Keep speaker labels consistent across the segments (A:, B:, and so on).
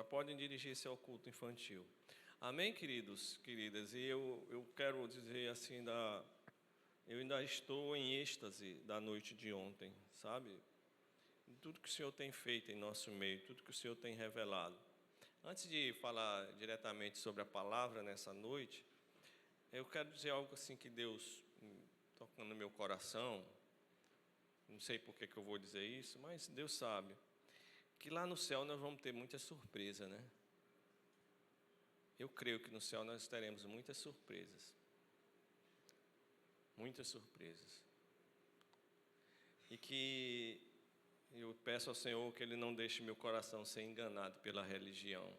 A: podem dirigir-se ao culto infantil. Amém, queridos, queridas? E eu quero dizer assim, eu ainda estou em êxtase da noite de ontem, sabe? Tudo que o Senhor tem feito em nosso meio, tudo que o Senhor tem revelado. Antes de falar diretamente sobre a palavra nessa noite, eu quero dizer algo assim que Deus tocando no meu coração. Não sei por que eu vou dizer isso, mas Deus sabe. Que lá no céu nós vamos ter muita surpresa, né? Eu creio que no céu nós teremos muitas surpresas. Muitas surpresas. E que eu peço ao Senhor que Ele não deixe meu coração ser enganado pela religião,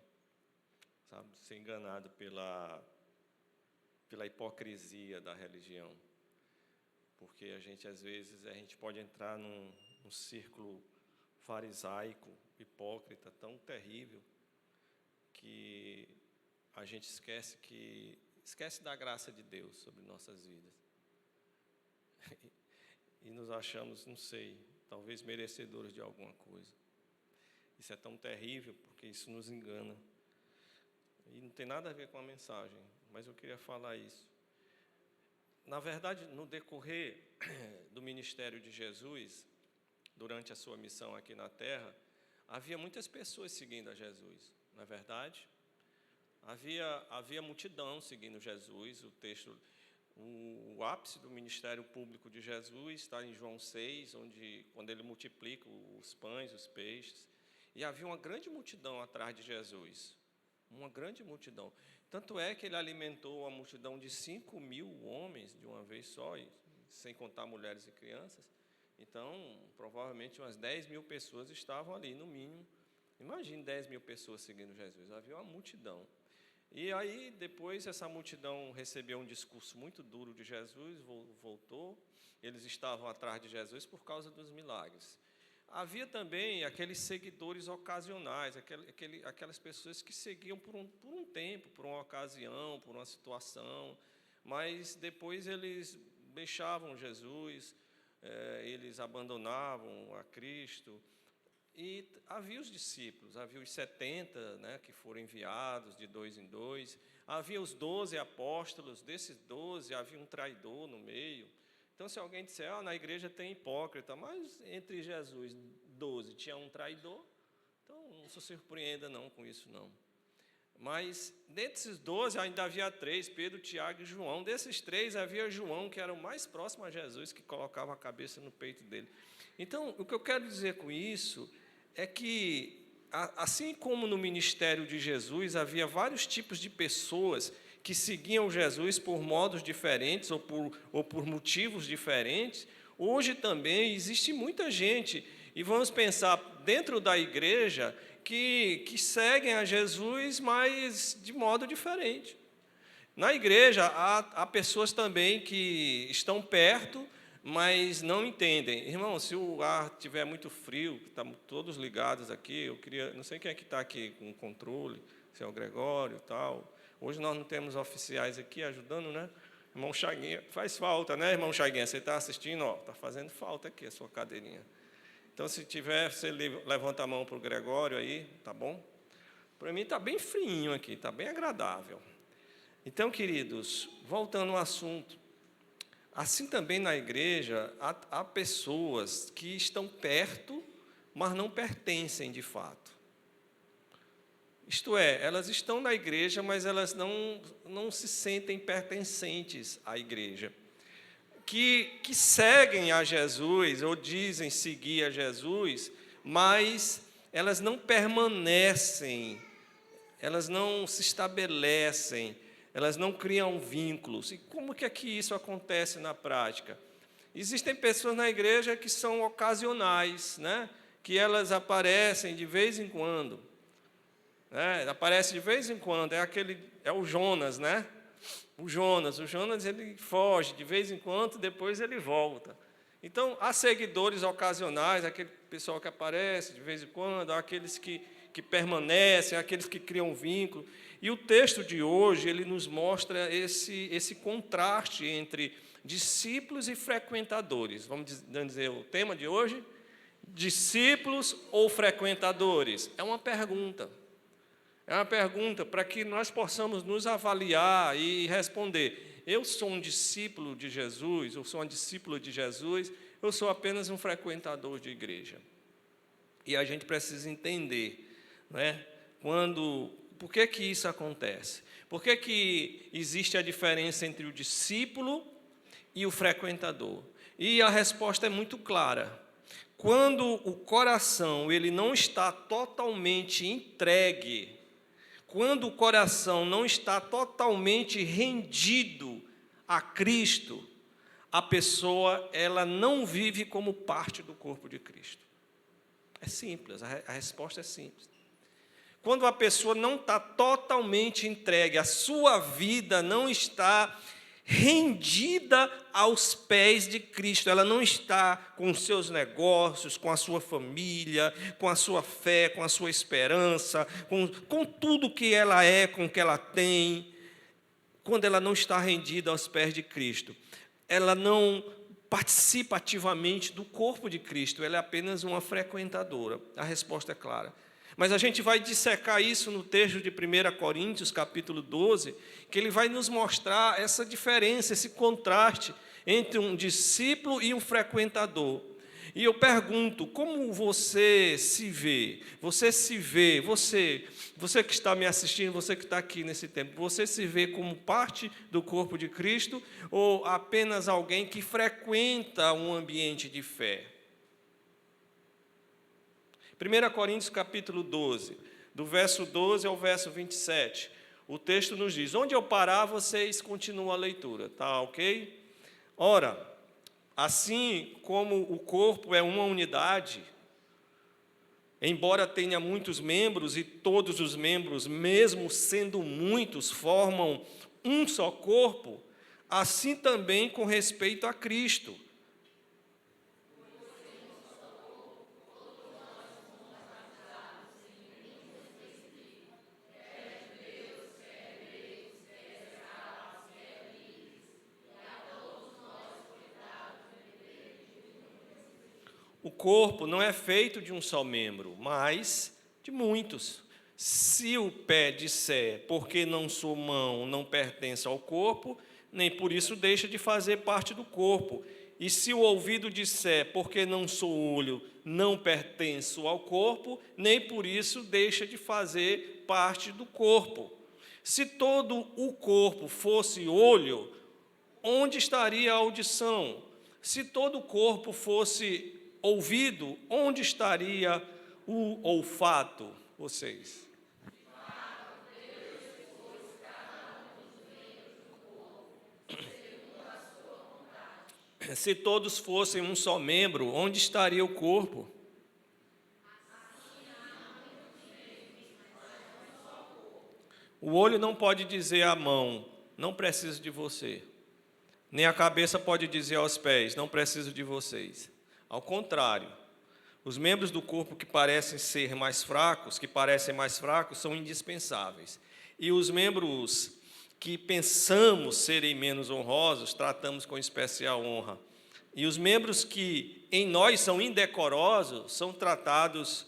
A: sabe? Ser enganado pela hipocrisia da religião. Porque às vezes, a gente pode entrar num círculo farisaico, hipócrita, tão terrível, que a gente esquece da graça de Deus sobre nossas vidas. E nos achamos, não sei, talvez merecedores de alguma coisa. Isso é tão terrível, porque isso nos engana. E não tem nada a ver com a mensagem, mas eu queria falar isso. Na verdade, no decorrer do ministério de Jesus, durante a sua missão aqui na terra, havia muitas pessoas seguindo a Jesus, não é verdade? Havia multidão seguindo Jesus. O ápice do ministério público de Jesus está em João 6, quando ele multiplica os pães, os peixes, e havia uma grande multidão atrás de Jesus, uma grande multidão. Tanto é que ele alimentou uma multidão de 5.000 homens de uma vez só, sem contar mulheres e crianças. Então, provavelmente umas 10.000 pessoas estavam ali, no mínimo. Imagine 10.000 pessoas seguindo Jesus, havia uma multidão. E aí, depois, essa multidão recebeu um discurso muito duro de Jesus, voltou. Eles estavam atrás de Jesus por causa dos milagres. Havia também aqueles seguidores ocasionais, aquelas pessoas que seguiam por um tempo, por uma ocasião, por uma situação, mas depois eles deixavam Jesus, eles abandonavam a Cristo. E havia os discípulos, havia os 70, né, que foram enviados de 2 em 2, havia os 12 apóstolos, desses 12 havia um traidor no meio. Então, se alguém disser, na igreja tem hipócrita, mas entre Jesus 12 tinha um traidor, então não se surpreenda não com isso não. Mas desses 12 ainda havia 3, Pedro, Tiago e João. Desses 3 havia João, que era o mais próximo a Jesus, que colocava a cabeça no peito dele. Então, o que eu quero dizer com isso é que, assim como no ministério de Jesus, havia vários tipos de pessoas que seguiam Jesus por modos diferentes ou por motivos diferentes, hoje também existe muita gente, e vamos pensar dentro da igreja, que seguem a Jesus, mas de modo diferente. Na igreja há pessoas também que estão perto, mas não entendem. Irmão, se o ar estiver muito frio, estamos todos ligados aqui, não sei quem é que está aqui com o controle, se é o Gregório e tal. Hoje nós não temos oficiais aqui ajudando, né? Irmão Chaguinha, faz falta, né, irmão Chaguinha? Você está assistindo? Está fazendo falta aqui a sua cadeirinha. Então, se tiver, você levanta a mão para o Gregório aí, tá bom? Para mim está bem friinho aqui, está bem agradável. Então, queridos, voltando ao assunto, assim também na igreja há pessoas que estão perto, mas não pertencem de fato. Isto é, elas estão na igreja, mas elas não se sentem pertencentes à igreja. Que seguem a Jesus, ou dizem seguir a Jesus, mas elas não permanecem, elas não se estabelecem, elas não criam vínculos. E como que isso acontece na prática? Existem pessoas na igreja que são ocasionais, né? Que elas aparecem de vez em quando. Aparece de vez em quando, é o Jonas, né? O Jonas ele foge de vez em quando, depois ele volta. Então, há seguidores ocasionais, aquele pessoal que aparece de vez em quando, há aqueles que permanecem, há aqueles que criam vínculo. E o texto de hoje, ele nos mostra esse contraste entre discípulos e frequentadores. Vamos dizer o tema de hoje? Discípulos ou frequentadores? É uma pergunta. É uma pergunta para que nós possamos nos avaliar e responder. Eu sou um discípulo de Jesus, eu sou uma discípula de Jesus, eu sou apenas um frequentador de igreja. E a gente precisa entender, né? Por que que isso acontece? Por que que existe a diferença entre o discípulo e o frequentador? E a resposta é muito clara. Quando o coração ele não está totalmente entregue, quando o coração não está totalmente rendido a Cristo, a pessoa ela não vive como parte do corpo de Cristo. É simples, a resposta é simples. Quando a pessoa não está totalmente entregue, a sua vida não está rendida aos pés de Cristo, ela não está com os seus negócios, com a sua família, com a sua fé, com a sua esperança, com tudo que ela é, com o que ela tem, quando ela não está rendida aos pés de Cristo, ela não participa ativamente do corpo de Cristo, ela é apenas uma frequentadora. A resposta é clara. Mas a gente vai dissecar isso no texto de 1 Coríntios, capítulo 12, que ele vai nos mostrar essa diferença, esse contraste entre um discípulo e um frequentador. E eu pergunto, como você se vê? Você que está me assistindo, você que está aqui nesse tempo, você se vê como parte do corpo de Cristo ou apenas alguém que frequenta um ambiente de fé? 1 Coríntios capítulo 12, do verso 12 ao verso 27, o texto nos diz, onde eu parar, vocês continuam a leitura, tá ok? Ora, assim como o corpo é uma unidade, embora tenha muitos membros, e todos os membros, mesmo sendo muitos, formam um só corpo, assim também com respeito a Cristo. O corpo não é feito de um só membro, mas de muitos. Se o pé disser, porque não sou mão, não pertence ao corpo, nem por isso deixa de fazer parte do corpo. E se o ouvido disser, porque não sou olho, não pertenço ao corpo, nem por isso deixa de fazer parte do corpo. Se todo o corpo fosse olho, onde estaria a audição? Se todo o corpo fosse ouvido, onde estaria o olfato? Vocês. Se todos fossem um só membro, onde estaria o corpo? O olho não pode dizer à mão, não preciso de você. Nem a cabeça pode dizer aos pés, não preciso de vocês. Ao contrário, os membros do corpo que parecem mais fracos, são indispensáveis. E os membros que pensamos serem menos honrosos, tratamos com especial honra. E os membros que em nós são indecorosos, são tratados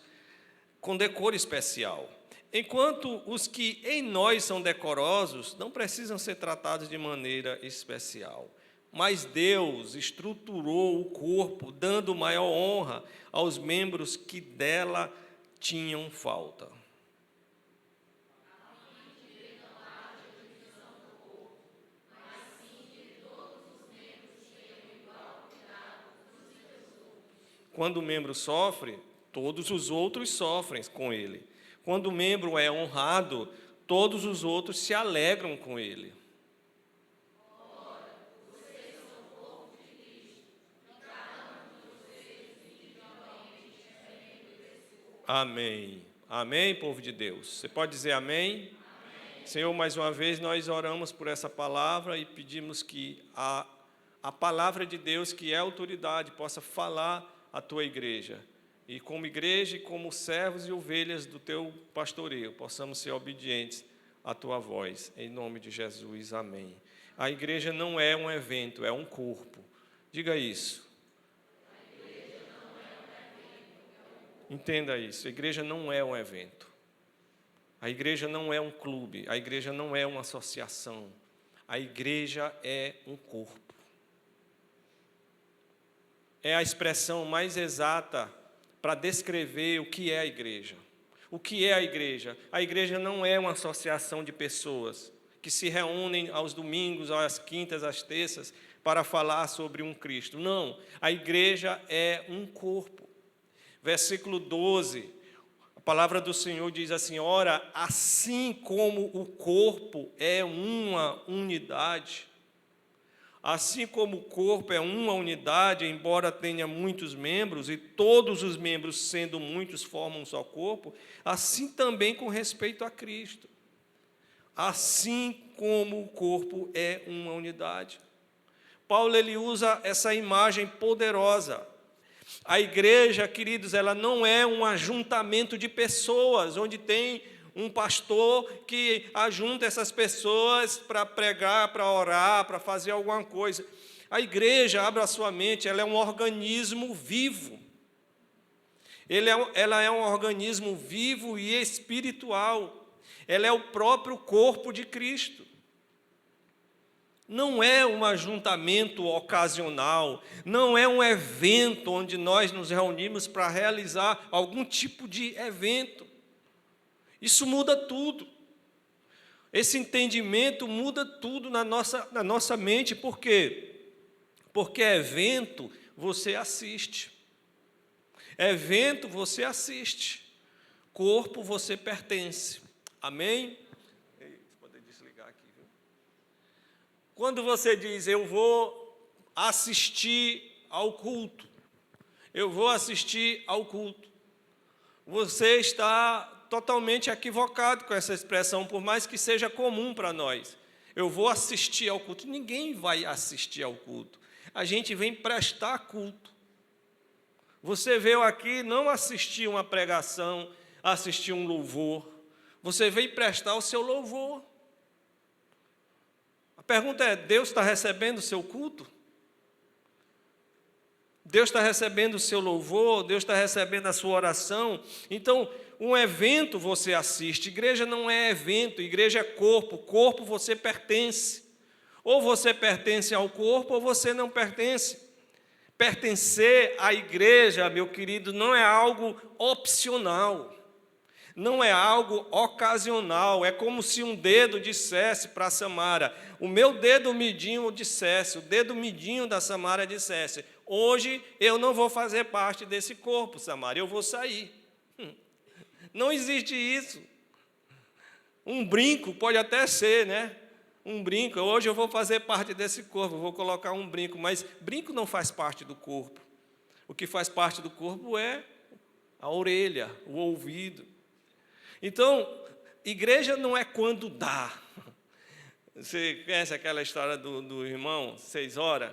A: com decoro especial. Enquanto os que em nós são decorosos, não precisam ser tratados de maneira especial. Mas Deus estruturou o corpo, dando maior honra aos membros que dela tinham falta. Quando o membro sofre, todos os outros sofrem com ele. Quando o membro é honrado, todos os outros se alegram com ele. Amém. Amém, povo de Deus. Você pode dizer amém? Amém. Senhor, mais uma vez nós oramos por essa palavra e pedimos que a palavra de Deus, que é autoridade, possa falar à tua igreja. E como igreja e como servos e ovelhas do teu pastoreio, possamos ser obedientes à tua voz. Em nome de Jesus, amém. A igreja não é um evento, é um corpo. Diga isso. Entenda isso, a igreja não é um evento. A igreja não é um clube, a igreja não é uma associação, a igreja é um corpo. É a expressão mais exata para descrever o que é a igreja. O que é a igreja? A igreja não é uma associação de pessoas que se reúnem aos domingos, às quintas, às terças, para falar sobre um Cristo. Não, a igreja é um corpo. Versículo 12, a palavra do Senhor diz assim: ora, assim como o corpo é uma unidade, assim como o corpo é uma unidade, embora tenha muitos membros, e todos os membros, sendo muitos, formam um só corpo, assim também com respeito a Cristo. Assim como o corpo é uma unidade. Paulo, ele usa essa imagem poderosa. A igreja, queridos, ela não é um ajuntamento de pessoas, onde tem um pastor que ajunta essas pessoas para pregar, para orar, para fazer alguma coisa. A igreja, abra a sua mente, ela é um organismo vivo. Ela é um organismo vivo e espiritual. Ela é o próprio corpo de Cristo. Não é um ajuntamento ocasional, não é um evento onde nós nos reunimos para realizar algum tipo de evento. Isso muda tudo. Esse entendimento muda tudo na nossa mente. Por quê? Porque evento você assiste. Evento você assiste. Corpo você pertence. Amém? Vou poder desligar aqui, viu? Quando você diz, eu vou assistir ao culto, eu vou assistir ao culto, você está totalmente equivocado com essa expressão, por mais que seja comum para nós. Eu vou assistir ao culto. Ninguém vai assistir ao culto. A gente vem prestar culto. Você veio aqui não assistir uma pregação, assistir um louvor. Você veio prestar o seu louvor. A pergunta é, Deus está recebendo o seu culto? Deus está recebendo o seu louvor? Deus está recebendo a sua oração? Então, um evento você assiste. Igreja não é evento, igreja é corpo. Corpo você pertence. Ou você pertence ao corpo, ou você não pertence. Pertencer à igreja, meu querido, não é algo opcional. Não é algo ocasional. É como se um dedo dissesse para a Samara, o meu dedo midinho dissesse, o dedo midinho da Samara dissesse, hoje eu não vou fazer parte desse corpo, Samara, eu vou sair. Não existe isso. Um brinco pode até ser, né? Um brinco, hoje eu vou fazer parte desse corpo, vou colocar um brinco, mas brinco não faz parte do corpo. O que faz parte do corpo é a orelha, o ouvido. Então, igreja não é quando dá. Você conhece aquela história do irmão 6 horas?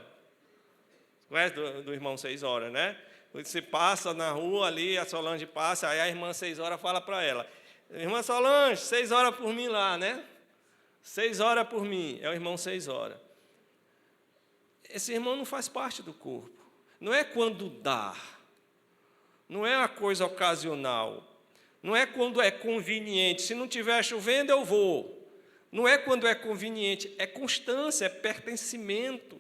A: Conhece do irmão 6 horas, né? Você passa na rua ali, a Solange passa, aí a irmã 6 horas fala para ela, irmã Solange, 6 horas por mim lá, né? 6 horas por mim, é o irmão 6 horas. Esse irmão não faz parte do corpo. Não é quando dá. Não é uma coisa ocasional. Não é quando é conveniente. Se não estiver chovendo, eu vou. Não é quando é conveniente, é constância, é pertencimento.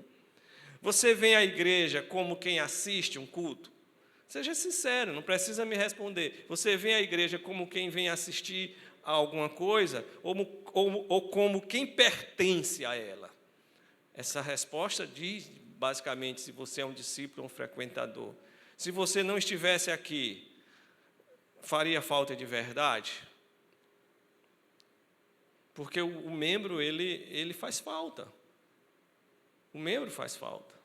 A: Você vem à igreja como quem assiste um culto? Seja sincero, não precisa me responder. Você vem à igreja como quem vem assistir a alguma coisa ou como quem pertence a ela? Essa resposta diz, basicamente, se você é um discípulo ou um frequentador. Se você não estivesse aqui, faria falta de verdade? Porque o membro, ele faz falta. O membro faz falta.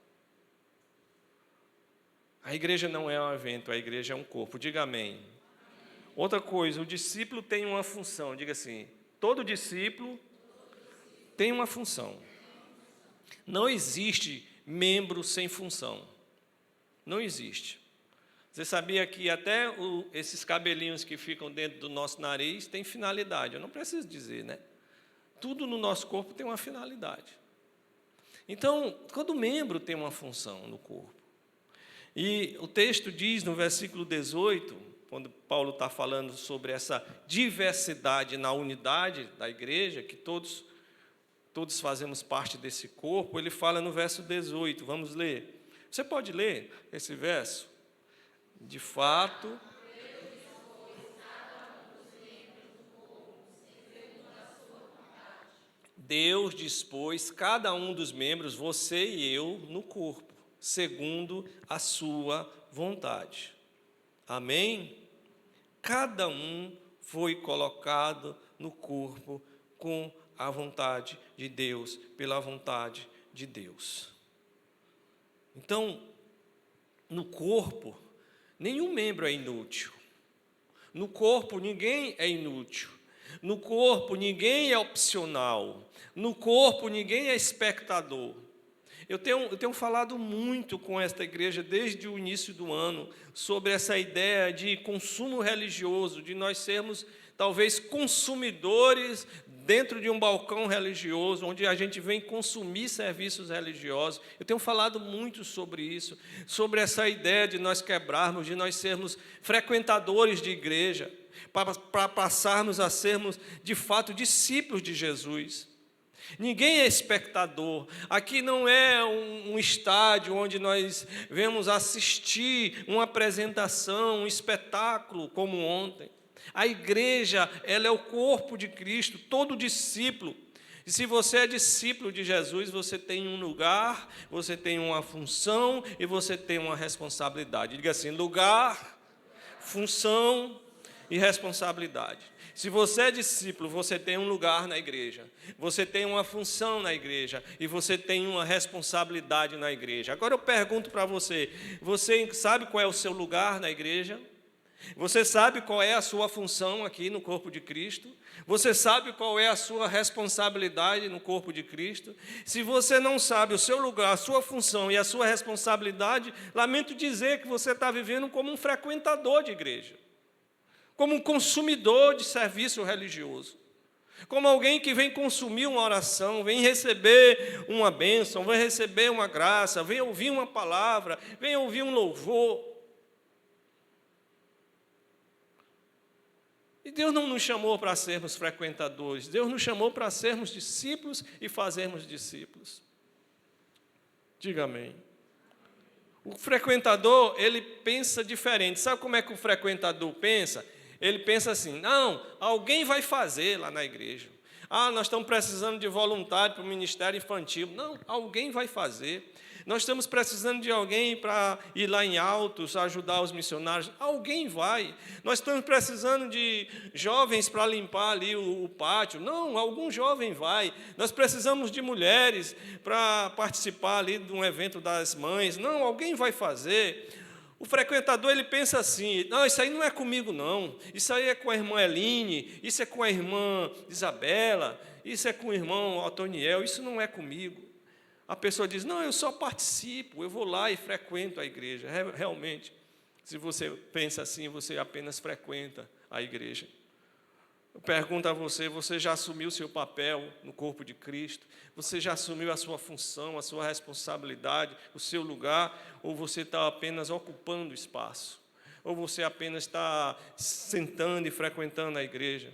A: A igreja não é um evento, a igreja é um corpo. Diga amém. Outra coisa, o discípulo tem uma função. Diga assim, todo discípulo tem uma função. Não existe membro sem função. Não existe. Você sabia que até esses cabelinhos que ficam dentro do nosso nariz têm finalidade? Eu não preciso dizer, né? Tudo no nosso corpo tem uma finalidade. Então, todo membro tem uma função no corpo. E o texto diz no versículo 18, quando Paulo está falando sobre essa diversidade na unidade da igreja, que todos fazemos parte desse corpo, ele fala no verso 18, vamos ler. Você pode ler esse verso? De fato, Deus dispôs cada um dos membros, você e eu, no corpo, segundo a sua vontade. Amém? Cada um foi colocado no corpo com a vontade de Deus, pela vontade de Deus. Então, no corpo, nenhum membro é inútil. No corpo, ninguém é inútil. No corpo, ninguém é opcional. No corpo, ninguém é espectador. Eu tenho falado muito com esta igreja desde o início do ano sobre essa ideia de consumo religioso, de nós sermos talvez consumidores dentro de um balcão religioso, onde a gente vem consumir serviços religiosos. Eu tenho falado muito sobre isso, sobre essa ideia de nós quebrarmos, de nós sermos frequentadores de igreja, para passarmos a sermos, de fato, discípulos de Jesus. Ninguém é espectador. Aqui não é um estádio onde nós vemos assistir uma apresentação, um espetáculo como ontem. A igreja, ela é o corpo de Cristo, todo discípulo. E se você é discípulo de Jesus, você tem um lugar, você tem uma função e você tem uma responsabilidade. Diga assim: lugar, função e responsabilidade. Se você é discípulo, você tem um lugar na igreja, você tem uma função na igreja e você tem uma responsabilidade na igreja. Agora eu pergunto para você, você sabe qual é o seu lugar na igreja? Você sabe qual é a sua função aqui no corpo de Cristo? Você sabe qual é a sua responsabilidade no corpo de Cristo? Se você não sabe o seu lugar, a sua função e a sua responsabilidade, lamento dizer que você está vivendo como um frequentador de igreja, como um consumidor de serviço religioso, como alguém que vem consumir uma oração, vem receber uma bênção, vem receber uma graça, vem ouvir uma palavra, vem ouvir um louvor. E Deus não nos chamou para sermos frequentadores, Deus nos chamou para sermos discípulos e fazermos discípulos. Diga amém. O frequentador, ele pensa diferente. Sabe como é que o frequentador pensa? Ele pensa assim: não, alguém vai fazer lá na igreja. Nós estamos precisando de voluntário para o ministério infantil. Não, alguém vai fazer. Nós estamos precisando de alguém para ir lá em Altos, ajudar os missionários. Alguém vai. Nós estamos precisando de jovens para limpar ali o pátio. Não, algum jovem vai. Nós precisamos de mulheres para participar ali de um evento das mães. Não, alguém vai fazer. O frequentador, ele pensa assim: não, isso aí não é comigo, não. Isso aí é com a irmã Eline, isso é com a irmã Isabela, isso é com o irmão Otoniel, isso não é comigo. A pessoa diz: não, eu só participo, eu vou lá e frequento a igreja. Realmente, se você pensa assim, você apenas frequenta a igreja. Eu pergunto a você: você já assumiu o seu papel no corpo de Cristo? Você já assumiu a sua função, a sua responsabilidade, o seu lugar? Ou você está apenas ocupando espaço? Ou você apenas está sentando e frequentando a igreja?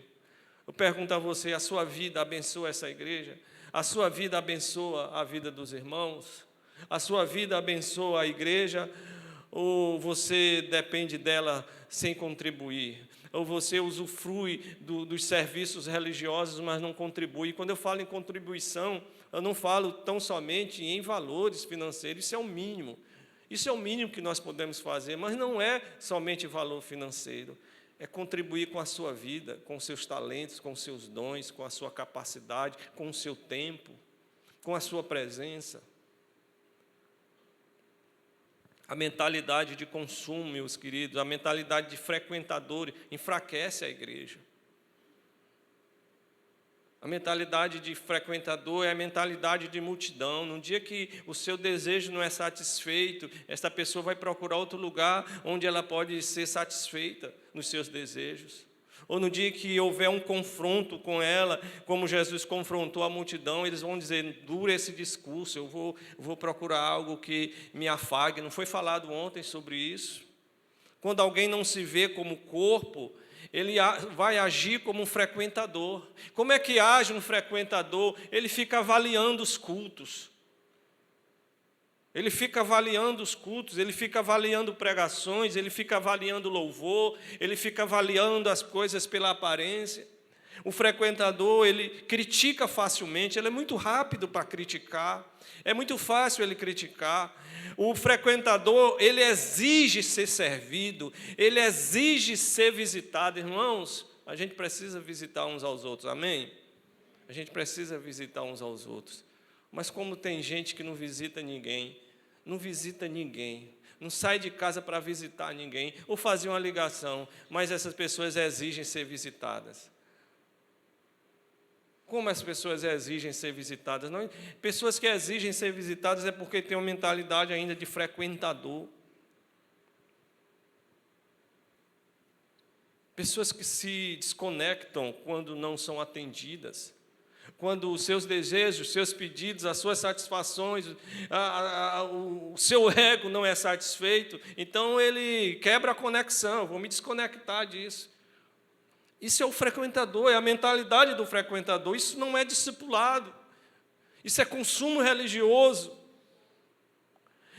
A: Eu pergunto a você: a sua vida abençoa essa igreja? A sua vida abençoa a vida dos irmãos? A sua vida abençoa a igreja? Ou você depende dela sem contribuir? Ou você usufrui dos serviços religiosos, mas não contribui? Quando eu falo em contribuição, eu não falo tão somente em valores financeiros, isso é o mínimo. Isso é o mínimo que nós podemos fazer, mas não é somente valor financeiro. É contribuir com a sua vida, com os seus talentos, com os seus dons, com a sua capacidade, com o seu tempo, com a sua presença. A mentalidade de consumo, meus queridos, a mentalidade de frequentador enfraquece a igreja. A mentalidade de frequentador é a mentalidade de multidão. No dia que o seu desejo não é satisfeito, essa pessoa vai procurar outro lugar onde ela pode ser satisfeita nos seus desejos. Ou no dia que houver um confronto com ela, como Jesus confrontou a multidão, eles vão dizer: dura esse discurso, eu vou procurar algo que me afague. Não foi falado ontem sobre isso? Quando alguém não se vê como corpo, ele vai agir como um frequentador. Como é que age um frequentador? Ele fica avaliando os cultos. Ele fica avaliando os cultos, ele fica avaliando pregações, ele fica avaliando louvor, ele fica avaliando as coisas pela aparência. O frequentador, ele critica facilmente, ele é muito rápido para criticar, é muito fácil ele criticar. O frequentador, ele exige ser servido, ele exige ser visitado. Irmãos, a gente precisa visitar uns aos outros, amém? A gente precisa visitar uns aos outros. Mas como tem gente que não visita ninguém, não sai de casa para visitar ninguém, ou fazer uma ligação, mas essas pessoas exigem ser visitadas. Como as pessoas exigem ser visitadas? Não, pessoas que exigem ser visitadas é porque têm uma mentalidade ainda de frequentador. Pessoas que se desconectam quando não são atendidas. Quando os seus desejos, os seus pedidos, as suas satisfações, o seu ego não é satisfeito, então ele quebra a conexão, vou me desconectar disso. Isso é o frequentador, é a mentalidade do frequentador, isso não é discipulado, isso é consumo religioso.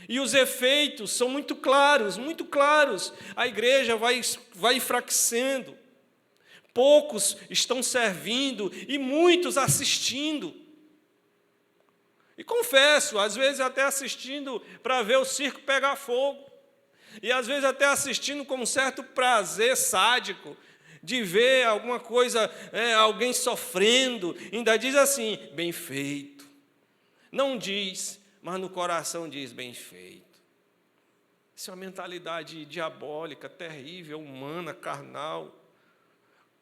A: E os efeitos são muito claros, muito claros. A igreja vai enfraquecendo. Poucos estão servindo e muitos assistindo. E confesso, às vezes até assistindo para ver o circo pegar fogo. E às vezes até assistindo com um certo prazer sádico, de ver alguma coisa, alguém sofrendo. Ainda diz assim, bem feito. Não diz, mas no coração diz, bem feito. Isso é uma mentalidade diabólica, terrível, humana, carnal.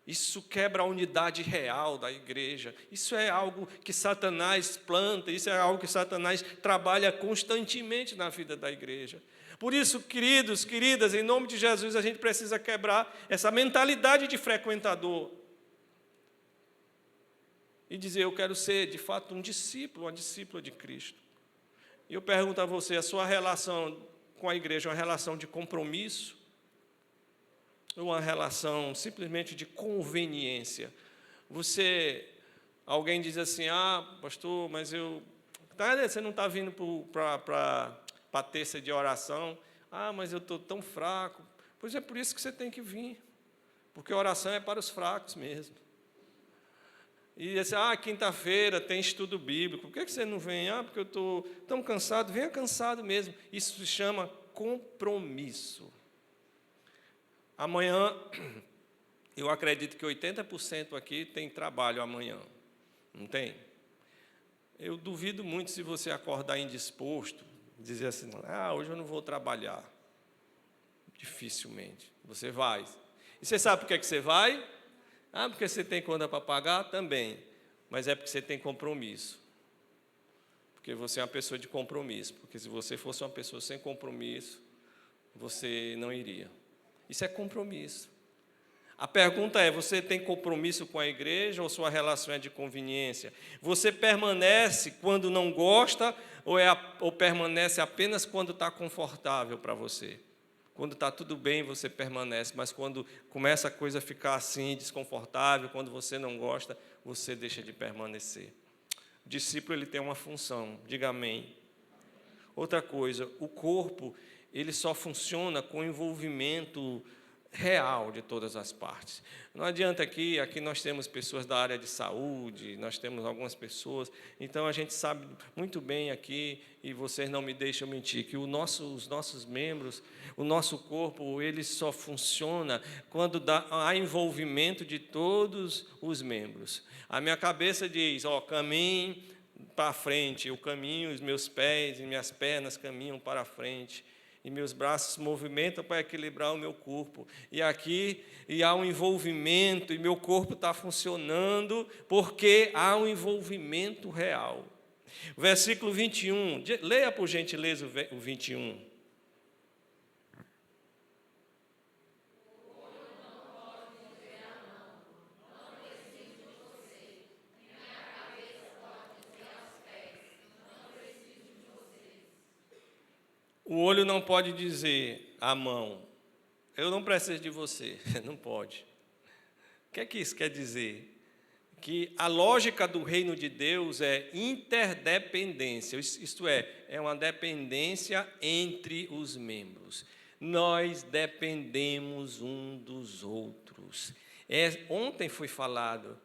A: Isso quebra a unidade real da igreja. Isso é algo que Satanás planta, isso é algo que Satanás trabalha constantemente na vida da igreja. Por isso, queridos, queridas, em nome de Jesus, a gente precisa quebrar essa mentalidade de frequentador. E dizer, eu quero ser, de fato, um discípulo, uma discípula de Cristo. E eu pergunto a você, a sua relação com a igreja é uma relação de compromisso? Ou uma relação simplesmente de conveniência? Alguém diz assim, pastor, mas você não está vindo para a terça de oração. Mas eu estou tão fraco. Pois é por isso que você tem que vir. Porque a oração é para os fracos mesmo. E assim, quinta-feira tem estudo bíblico. Por que você não vem? Porque eu estou tão cansado. Venha cansado mesmo. Isso se chama compromisso. Amanhã, eu acredito que 80% aqui tem trabalho amanhã. Não tem? Eu duvido muito se você acordar indisposto, dizer assim, hoje eu não vou trabalhar. Dificilmente. Você vai. E você sabe por que você vai? Porque você tem conta para pagar? Também. Mas é porque você tem compromisso. Porque você é uma pessoa de compromisso. Porque se você fosse uma pessoa sem compromisso, você não iria. Isso é compromisso. A pergunta é, você tem compromisso com a igreja ou sua relação é de conveniência? Você permanece quando não gosta ou permanece apenas quando está confortável para você? Quando está tudo bem, você permanece, mas quando começa a coisa a ficar assim, desconfortável, quando você não gosta, você deixa de permanecer. O discípulo ele tem uma função, diga amém. Outra coisa, o corpo ele só funciona com envolvimento real de todas as partes. Não adianta aqui nós temos pessoas da área de saúde, nós temos algumas pessoas, então a gente sabe muito bem aqui, e vocês não me deixam mentir, que os nossos membros, o nosso corpo, ele só funciona quando há envolvimento de todos os membros. A minha cabeça diz, caminhe para frente, eu caminho, os meus pés e minhas pernas caminham para frente, e meus braços se movimentam para equilibrar o meu corpo. E aqui há um envolvimento, e meu corpo está funcionando, porque há um envolvimento real. Versículo 21, leia por gentileza o 21. O olho não pode dizer à mão, eu não preciso de você. Não pode. O que é que isso quer dizer? Que a lógica do reino de Deus é interdependência, isto é uma dependência entre os membros. Nós dependemos um dos outros. Ontem foi falado,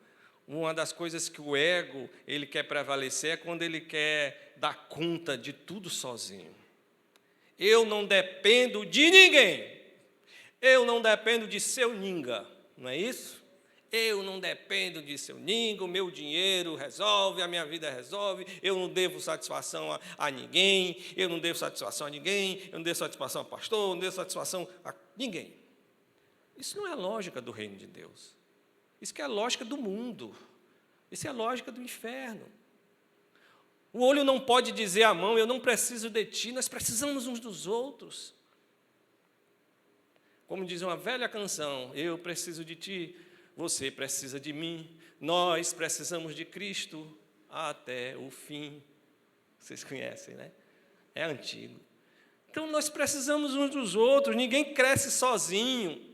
A: uma das coisas que o ego ele quer prevalecer é quando ele quer dar conta de tudo sozinho. Eu não dependo de ninguém. Eu não dependo de seu ninga, não é isso? Eu não dependo de seu ninga, o meu dinheiro resolve, a minha vida resolve, eu não devo satisfação a ninguém, eu não devo satisfação a ninguém, eu não devo satisfação ao pastor, eu não devo satisfação a ninguém. Isso não é a lógica do reino de Deus. Isso que é a lógica do mundo. Isso é a lógica do inferno. O olho não pode dizer à mão, eu não preciso de ti, nós precisamos uns dos outros. Como diz uma velha canção, eu preciso de ti, você precisa de mim, nós precisamos de Cristo até o fim. Vocês conhecem, né? É antigo. Então, nós precisamos uns dos outros, ninguém cresce sozinho.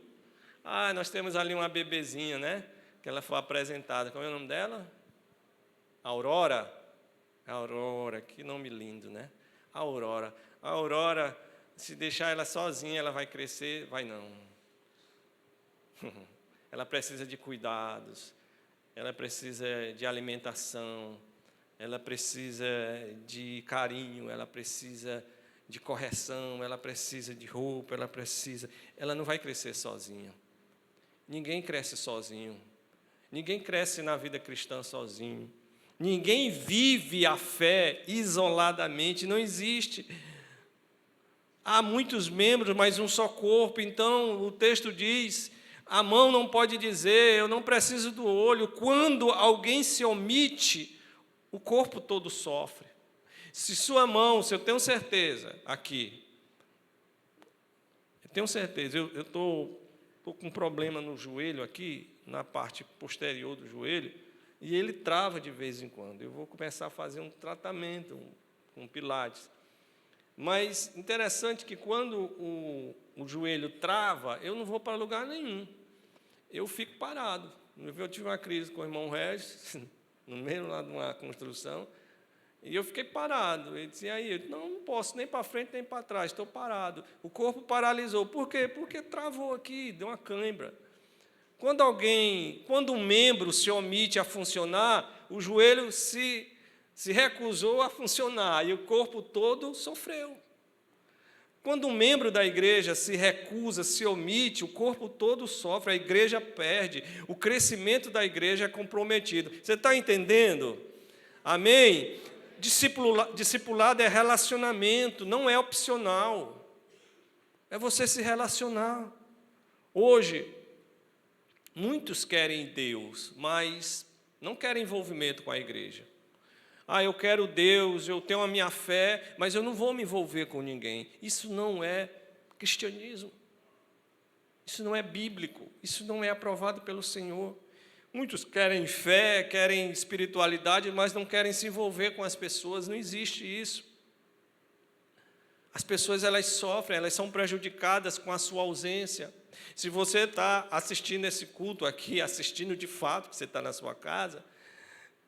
A: Nós temos ali uma bebezinha, né? Que ela foi apresentada. Como é o nome dela? Aurora. Aurora, que nome lindo, né? Aurora. A Aurora, se deixar ela sozinha, ela vai crescer? Vai não. Ela precisa de cuidados, ela precisa de alimentação, ela precisa de carinho, ela precisa de correção, ela precisa de roupa, ela não vai crescer sozinha. Ninguém cresce sozinho. Ninguém cresce na vida cristã sozinho. Ninguém vive a fé isoladamente, não existe. Há muitos membros, mas um só corpo. Então, o texto diz, a mão não pode dizer, eu não preciso do olho. Quando alguém se omite, o corpo todo sofre. Se sua mão, se eu tenho certeza, aqui, eu tenho certeza, eu estou com um problema no joelho aqui, na parte posterior do joelho, e ele trava de vez em quando. Eu vou começar a fazer um tratamento, um pilates. Mas interessante que quando o joelho trava, eu não vou para lugar nenhum. Eu fico parado. Eu tive uma crise com o irmão Regis, no meio lá de uma construção, e eu fiquei parado. Ele disse, e aí? Eu disse, não posso nem para frente nem para trás, estou parado. O corpo paralisou. Por quê? Porque travou aqui, deu uma cãibra. Quando um membro se omite a funcionar, o joelho se recusou a funcionar e o corpo todo sofreu. Quando um membro da igreja se recusa, se omite, o corpo todo sofre, a igreja perde, o crescimento da igreja é comprometido. Você está entendendo? Amém? Discipulado é relacionamento, não é opcional. É você se relacionar. Hoje, muitos querem Deus, mas não querem envolvimento com a igreja. Eu quero Deus, eu tenho a minha fé, mas eu não vou me envolver com ninguém. Isso não é cristianismo. Isso não é bíblico. Isso não é aprovado pelo Senhor. Muitos querem fé, querem espiritualidade, mas não querem se envolver com as pessoas. Não existe isso. As pessoas, elas sofrem, elas são prejudicadas com a sua ausência. Se você está assistindo esse culto aqui, assistindo de fato, que você está na sua casa,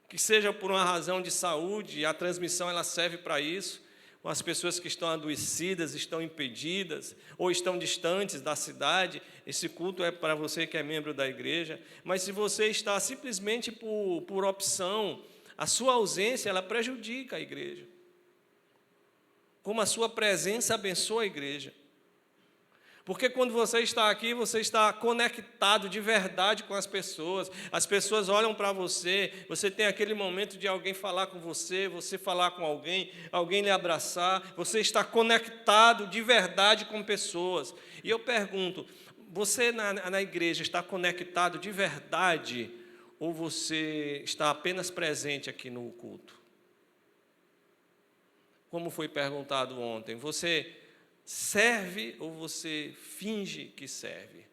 A: que seja por uma razão de saúde, a transmissão ela serve para isso, as pessoas que estão adoecidas, estão impedidas, ou estão distantes da cidade, esse culto é para você que é membro da igreja, mas se você está simplesmente por opção, a sua ausência ela prejudica a igreja, como a sua presença abençoa a igreja. Porque quando você está aqui, você está conectado de verdade com as pessoas olham para você, você tem aquele momento de alguém falar com você, você falar com alguém lhe abraçar, você está conectado de verdade com pessoas. E eu pergunto, você na igreja está conectado de verdade ou você está apenas presente aqui no culto? Como foi perguntado ontem, você serve ou você finge que serve?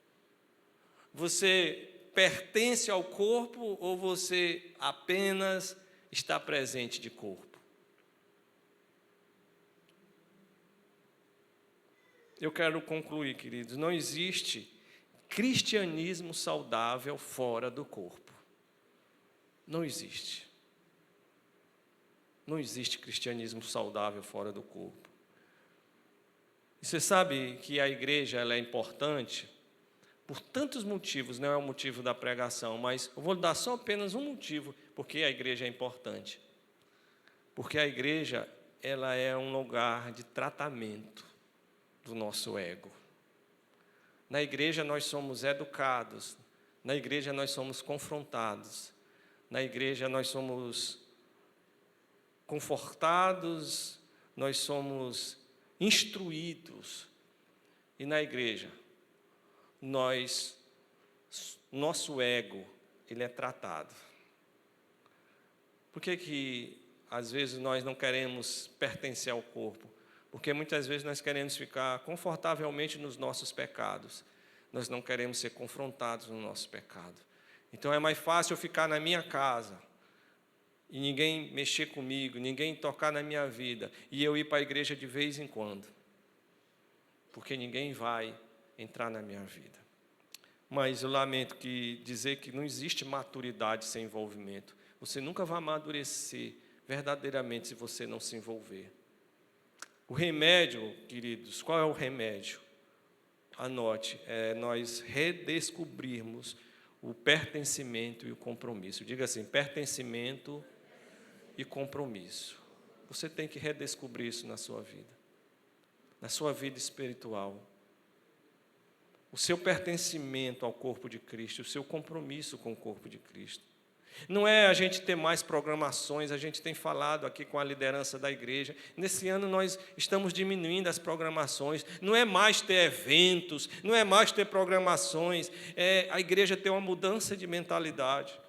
A: Você pertence ao corpo ou você apenas está presente de corpo? eu quero concluir, queridos, não existe cristianismo saudável fora do corpo. Não existe. Não existe cristianismo saudável fora do corpo. E você sabe que a igreja ela é importante por tantos motivos, não é o motivo da pregação, mas eu vou dar só apenas um motivo porque a igreja é importante. Porque a igreja ela é um lugar de tratamento do nosso ego. Na igreja nós somos educados, na igreja nós somos confrontados, na igreja nós somos confortados, nós somos instruídos, e na igreja nosso ego ele é tratado. Por que às vezes nós não queremos pertencer ao corpo? Porque muitas vezes nós queremos ficar confortavelmente nos nossos pecados. Nós não queremos ser confrontados no nosso pecado. Então é mais fácil eu ficar na minha casa e ninguém mexer comigo, ninguém tocar na minha vida, e eu ir para a igreja de vez em quando, porque ninguém vai entrar na minha vida. Mas eu lamento dizer que não existe maturidade sem envolvimento. Você nunca vai amadurecer verdadeiramente se você não se envolver. O remédio, queridos, qual é o remédio? Anote, é nós redescobrirmos o pertencimento e o compromisso. Diga assim, pertencimento e compromisso. Você tem que redescobrir isso na sua vida espiritual. O seu pertencimento ao corpo de Cristo, o seu compromisso com o corpo de Cristo. Não é a gente ter mais programações, a gente tem falado aqui com a liderança da igreja. Nesse ano nós estamos diminuindo as programações, não é mais ter eventos, não é mais ter programações, é a igreja ter uma mudança de mentalidade.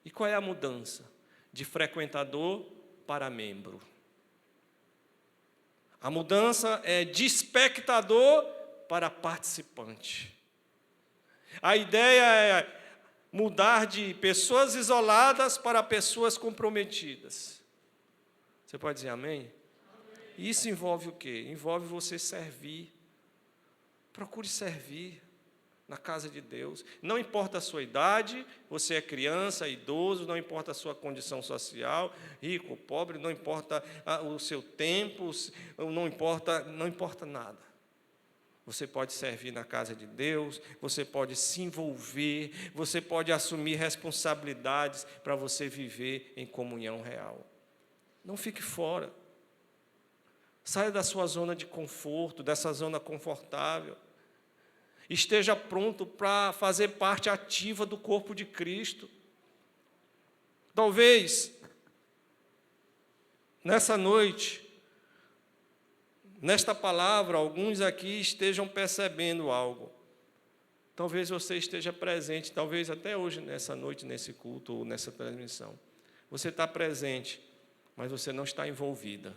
A: E qual é a mudança? De frequentador para membro. A mudança é de espectador para participante. A ideia é mudar de pessoas isoladas para pessoas comprometidas. Você pode dizer amém? Isso envolve o quê? Envolve você servir. Procure servir na casa de Deus. Não importa a sua idade, você é criança, idoso, não importa a sua condição social, rico, pobre, não importa o seu tempo, não importa nada. Você pode servir na casa de Deus, você pode se envolver, você pode assumir responsabilidades para você viver em comunhão real. Não fique fora. Saia da sua zona de conforto, dessa zona confortável. Esteja pronto para fazer parte ativa do corpo de Cristo. Talvez, nessa noite, nesta palavra, alguns aqui estejam percebendo algo. Talvez você esteja presente, talvez até hoje, nessa noite, nesse culto, ou nessa transmissão. Você está presente, mas você não está envolvida.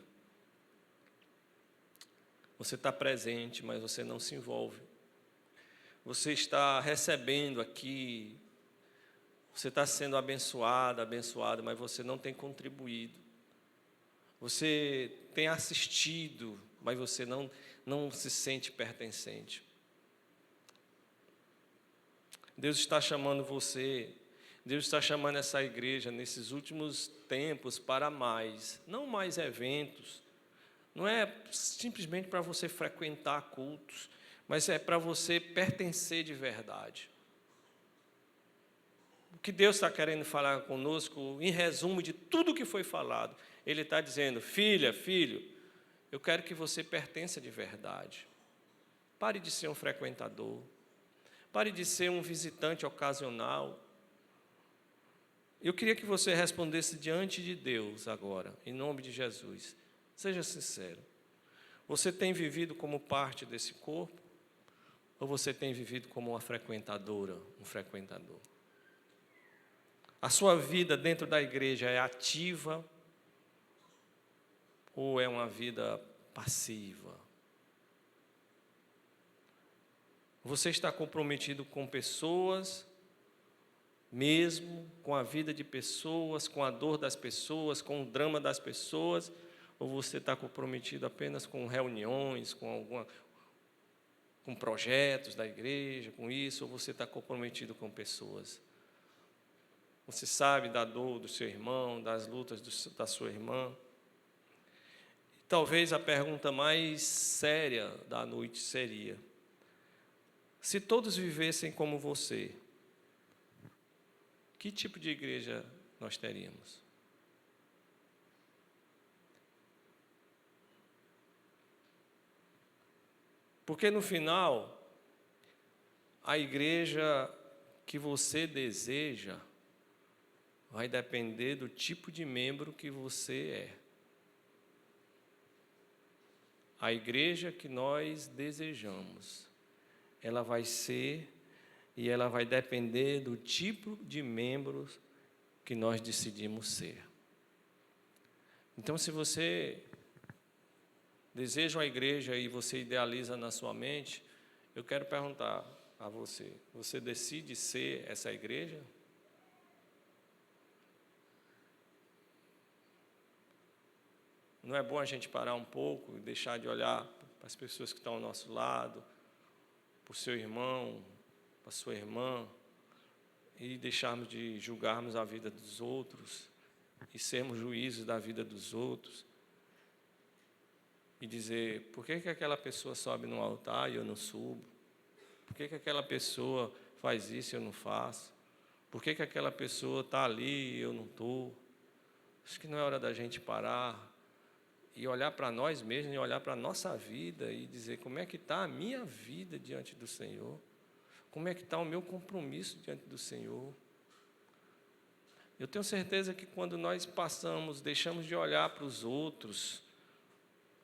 A: Você está presente, mas você não se envolve. Você está recebendo aqui, você está sendo abençoado, mas você não tem contribuído. Você tem assistido, mas você não se sente pertencente. Deus está chamando você, Deus está chamando essa igreja nesses últimos tempos para mais, não mais eventos, não é simplesmente para você frequentar cultos, mas é para você pertencer de verdade. O que Deus está querendo falar conosco, em resumo de tudo que foi falado, Ele está dizendo, filha, filho, eu quero que você pertença de verdade. Pare de ser um frequentador. Pare de ser um visitante ocasional. Eu queria que você respondesse diante de Deus agora, em nome de Jesus. Seja sincero. Você tem vivido como parte desse corpo? Ou você tem vivido como uma frequentadora, um frequentador? A sua vida dentro da igreja é ativa ou é uma vida passiva? Você está comprometido com pessoas, mesmo com a vida de pessoas, com a dor das pessoas, com o drama das pessoas, ou você está comprometido apenas com reuniões, com com projetos da igreja, com isso, ou você está comprometido com pessoas? Você sabe da dor do seu irmão, das lutas da sua irmã? Talvez a pergunta mais séria da noite seria: se todos vivessem como você, que tipo de igreja nós teríamos? Porque no final, a igreja que você deseja vai depender do tipo de membro que você é. A igreja que nós desejamos, ela vai ser e ela vai depender do tipo de membros que nós decidimos ser. Então, se você deseja uma igreja e você idealiza na sua mente, eu quero perguntar a você: você decide ser essa igreja? Não é bom a gente parar um pouco e deixar de olhar para as pessoas que estão ao nosso lado, para o seu irmão, para a sua irmã, e deixarmos de julgarmos a vida dos outros e sermos juízes da vida dos outros e dizer: por que aquela pessoa sobe no altar e eu não subo? Por que aquela pessoa faz isso e eu não faço? Por que aquela pessoa está ali e eu não estou? Acho que não é hora da gente parar e olhar para nós mesmos, e olhar para a nossa vida e dizer: como é que está a minha vida diante do Senhor? Como é que está o meu compromisso diante do Senhor? Eu tenho certeza que quando nós deixamos de olhar para os outros,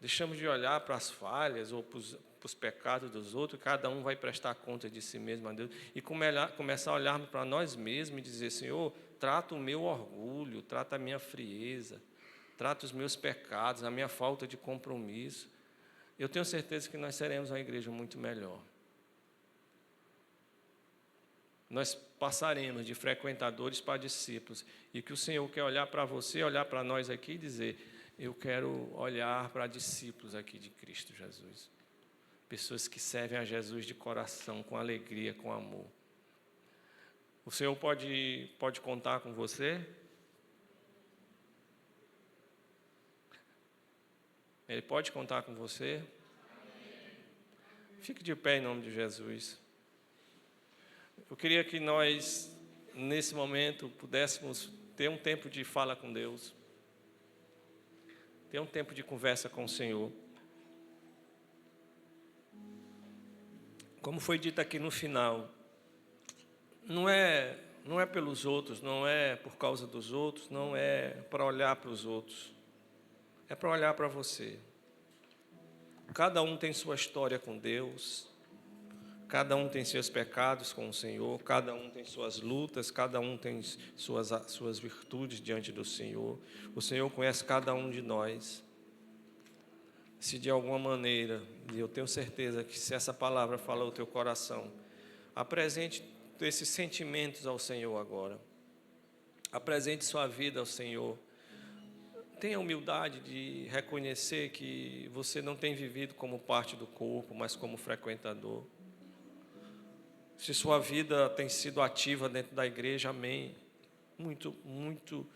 A: deixamos de olhar para as falhas ou para os pecados dos outros, cada um vai prestar conta de si mesmo a Deus, e começar a olharmos para nós mesmos e dizer: Senhor, trata o meu orgulho, trata a minha frieza, trata os meus pecados, a minha falta de compromisso. Eu tenho certeza que nós seremos uma igreja muito melhor. Nós passaremos de frequentadores para discípulos, e que o Senhor quer olhar para você, olhar para nós aqui e dizer: eu quero olhar para discípulos aqui de Cristo Jesus. Pessoas que servem a Jesus de coração, com alegria, com amor. O Senhor pode contar com você? Ele pode contar com você? Fique de pé em nome de Jesus. Eu queria que nós, nesse momento, pudéssemos ter um tempo de fala com Deus, ter um tempo de conversa com o Senhor. Como foi dito aqui no final, não é pelos outros, não é por causa dos outros, não é para olhar para os outros, é para olhar para você. Cada um tem sua história com Deus, cada um tem seus pecados com o Senhor, cada um tem suas lutas, cada um tem suas virtudes diante do Senhor. O Senhor conhece cada um de nós. Se de alguma maneira, e eu tenho certeza que se essa palavra fala ao teu coração, apresente esses sentimentos ao Senhor agora. Apresente sua vida ao Senhor. Tenha humildade de reconhecer que você não tem vivido como parte do corpo, mas como frequentador. Se sua vida tem sido ativa dentro da igreja, amém. Muito, muito,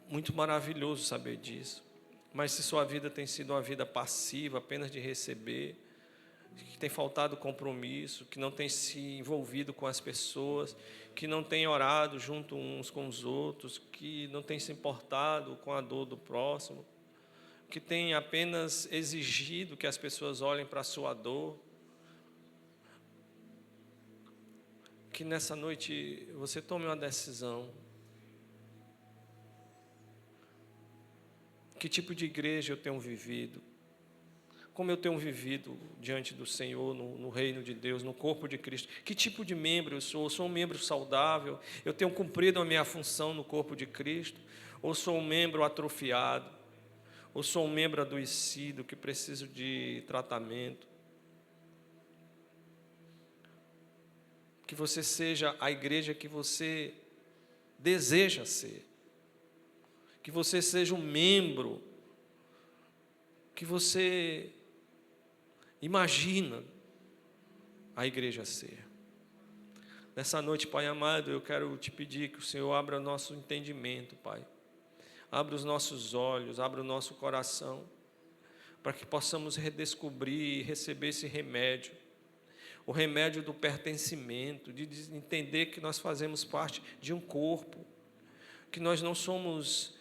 A: muito maravilhoso saber disso. Mas se sua vida tem sido uma vida passiva, apenas de receber, que tem faltado compromisso, que não tem se envolvido com as pessoas, que não tem orado junto uns com os outros, que não tem se importado com a dor do próximo, que tem apenas exigido que as pessoas olhem para a sua dor, que nessa noite você tome uma decisão. Que tipo de igreja eu tenho vivido? Como eu tenho vivido diante do Senhor, no reino de Deus, no corpo de Cristo? Que tipo de membro eu sou? Eu sou um membro saudável? Eu tenho cumprido a minha função no corpo de Cristo? Ou sou um membro atrofiado? Ou sou um membro adoecido que preciso de tratamento? Que você seja a igreja que você deseja ser. Que você seja um membro que você imagina a igreja ser. Nessa noite, Pai amado, eu quero te pedir que o Senhor abra nosso entendimento, Pai. Abra os nossos olhos, abra o nosso coração, para que possamos redescobrir e receber esse remédio. O remédio do pertencimento, de entender que nós fazemos parte de um corpo, que nós não somos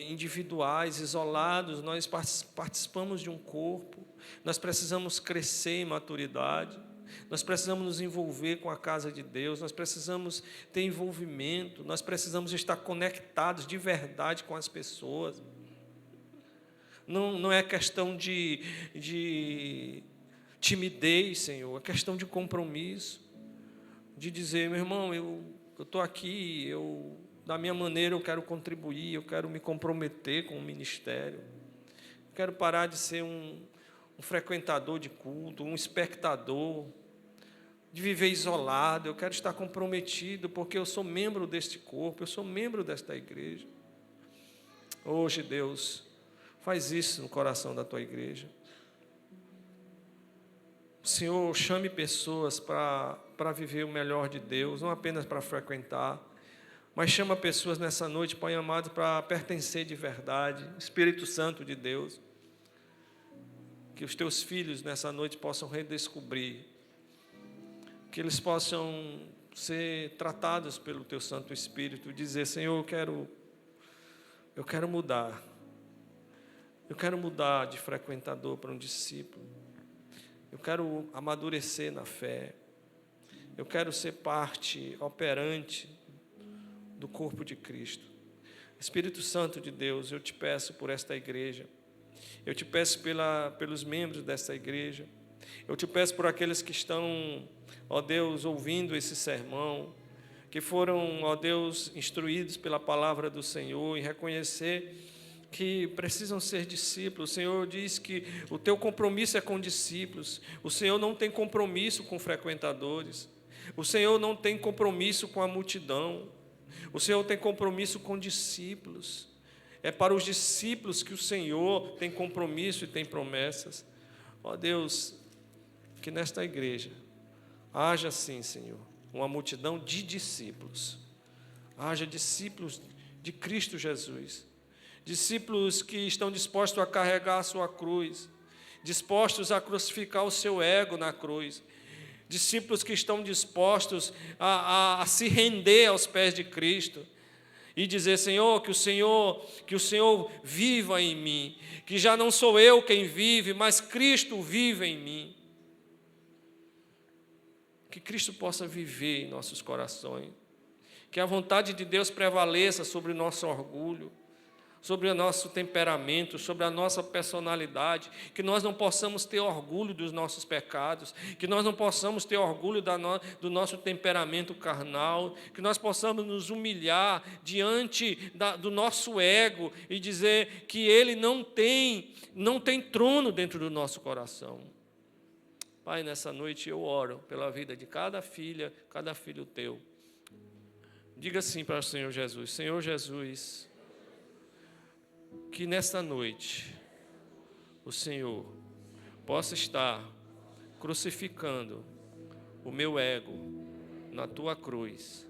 A: individuais, isolados, nós participamos de um corpo, nós precisamos crescer em maturidade, nós precisamos nos envolver com a casa de Deus, nós precisamos ter envolvimento, nós precisamos estar conectados de verdade com as pessoas. Não é questão de timidez, Senhor, é questão de compromisso, de dizer, meu irmão, eu estou aqui, da minha maneira eu quero contribuir, eu quero me comprometer com o ministério, eu quero parar de ser um frequentador de culto, um espectador, de viver isolado, eu quero estar comprometido, porque eu sou membro deste corpo, eu sou membro desta igreja. Hoje, Deus, faz isso no coração da tua igreja. Senhor, chame pessoas para viver o melhor de Deus, não apenas para frequentar, mas chama pessoas nessa noite, Pai amado, para pertencer de verdade, Espírito Santo de Deus. Que os teus filhos nessa noite possam redescobrir, que eles possam ser tratados pelo teu Santo Espírito, dizer, Senhor, eu quero mudar. Eu quero mudar de frequentador para um discípulo. Eu quero amadurecer na fé. Eu quero ser parte operante do corpo de Cristo. Espírito Santo de Deus, eu te peço por esta igreja. Eu te peço pelos membros desta igreja. Eu te peço por aqueles que estão, ó Deus, ouvindo esse sermão, que foram, ó Deus, instruídos pela palavra do Senhor e reconhecer que precisam ser discípulos. O Senhor diz que o teu compromisso é com discípulos. O Senhor não tem compromisso com frequentadores. O Senhor não tem compromisso com a multidão. O Senhor tem compromisso com discípulos. É para os discípulos que o Senhor tem compromisso e tem promessas. Ó Deus, que nesta igreja haja assim, Senhor, uma multidão de discípulos. Haja discípulos de Cristo Jesus. Discípulos que estão dispostos a carregar a sua cruz, dispostos a crucificar o seu ego na cruz, discípulos que estão dispostos a se render aos pés de Cristo e dizer, Senhor, que o Senhor viva em mim, que já não sou eu quem vive, mas Cristo vive em mim. Que Cristo possa viver em nossos corações, que a vontade de Deus prevaleça sobre o nosso orgulho, sobre o nosso temperamento, sobre a nossa personalidade, que nós não possamos ter orgulho dos nossos pecados, que nós não possamos ter orgulho do nosso temperamento carnal, que nós possamos nos humilhar diante do nosso ego e dizer que ele não tem trono dentro do nosso coração. Pai, nessa noite eu oro pela vida de cada filha, cada filho teu. Diga assim para o Senhor Jesus, Senhor Jesus, que nesta noite o Senhor possa estar crucificando o meu ego na tua cruz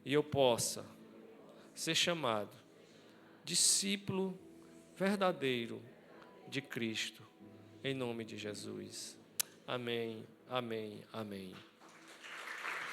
A: e eu possa ser chamado discípulo verdadeiro de Cristo, em nome de Jesus. Amém, amém, amém.